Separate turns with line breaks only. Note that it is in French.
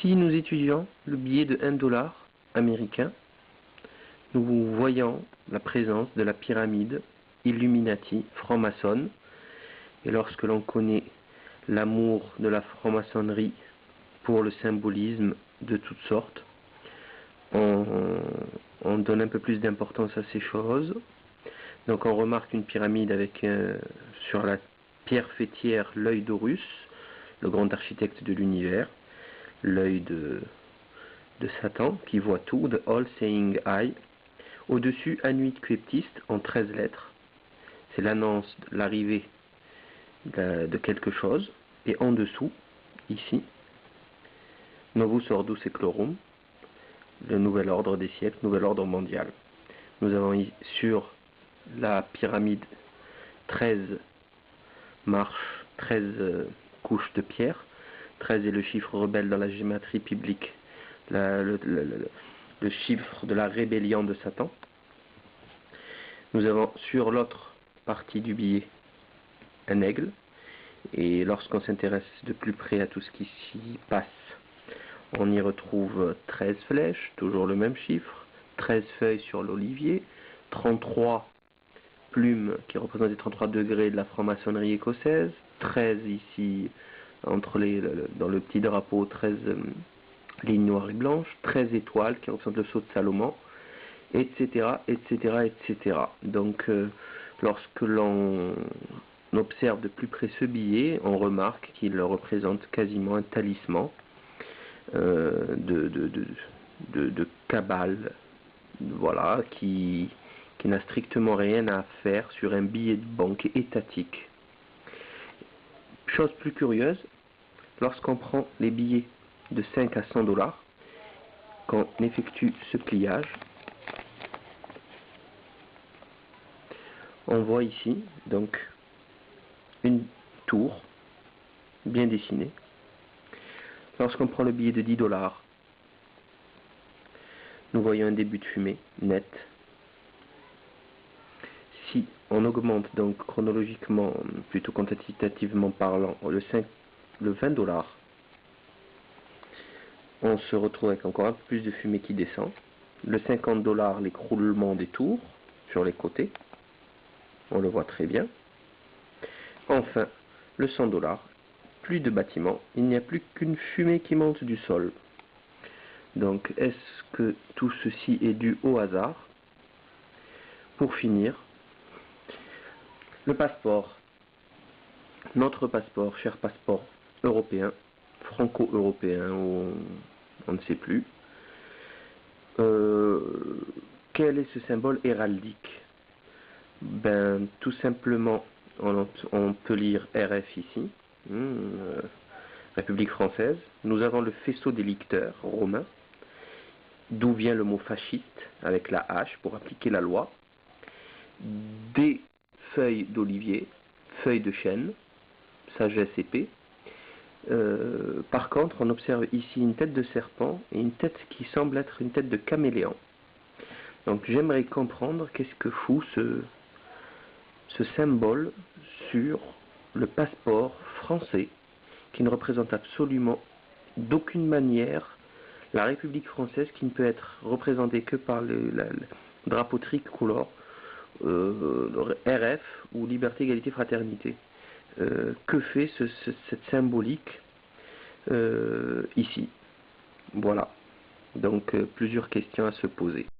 Si nous étudions le billet de 1 dollar américain, nous voyons la présence de la pyramide Illuminati franc-maçonne. Et lorsque l'on connaît l'amour de la franc-maçonnerie pour le symbolisme de toutes sortes, on donne un peu plus d'importance à ces choses. Donc on remarque une pyramide avec sur la pierre fêtière l'œil d'Horus, le grand architecte de l'univers, l'œil de Satan qui voit tout, the all-seeing eye. Au-dessus, Anuit Coeptiste en 13 lettres. C'est l'annonce de l'arrivée de quelque chose. Et en dessous, ici, Novus Ordus Seclorum, le nouvel ordre des siècles, nouvel ordre mondial. Nous avons sur la pyramide 13 marches, 13 couches de pierre. 13 est le chiffre rebelle dans la gématrie biblique, le chiffre de la rébellion de Satan. Nous avons sur l'autre partie du billet un aigle, et lorsqu'on s'intéresse de plus près à tout ce qui s'y passe, on y retrouve 13 flèches, toujours le même chiffre, 13 feuilles sur l'olivier, 33 plumes qui représentent les 33 degrés de la franc-maçonnerie écossaise, 13 ici dans le petit drapeau, 13 lignes noires et blanches, 13 étoiles qui représentent le sceau de Salomon, etc., etc., etc. Donc, lorsque l'on observe de plus près ce billet, on remarque qu'il représente quasiment un talisman de cabale, voilà, qui n'a strictement rien à faire sur un billet de banque étatique. Chose plus curieuse, lorsqu'on prend les billets de 5 à 100 dollars, qu'on effectue ce pliage, on voit ici donc une tour bien dessinée. Lorsqu'on prend le billet de 10 dollars, nous voyons un début de fumée net. Si on augmente donc chronologiquement, plutôt quantitativement parlant, le 20 dollars, on se retrouve avec encore un peu plus de fumée qui descend. Le 50 dollars, l'écroulement des tours sur les côtés, on le voit très bien. Enfin, le 100 dollars, plus de bâtiments, il n'y a plus qu'une fumée qui monte du sol. Donc, est-ce que tout ceci est dû au hasard? Pour finir, le passeport, notre passeport, cher passeport européen, franco-européen, ou on ne sait plus. Quel est ce symbole héraldique? Ben, tout simplement, on peut lire RF ici, République française. Nous avons le faisceau des licteurs romains, d'où vient le mot fasciste, avec la hache pour appliquer la loi. Des feuilles d'olivier, feuilles de chêne, sagesse épée. Par contre, on observe ici une tête de serpent et une tête qui semble être une tête de caméléon. Donc j'aimerais comprendre qu'est-ce que fout ce symbole sur le passeport français qui ne représente absolument d'aucune manière la République française, qui ne peut être représentée que par le drapeau tricolore, le RF ou Liberté, Égalité, Fraternité. Que fait cette symbolique ici? Voilà. Donc plusieurs questions à se poser.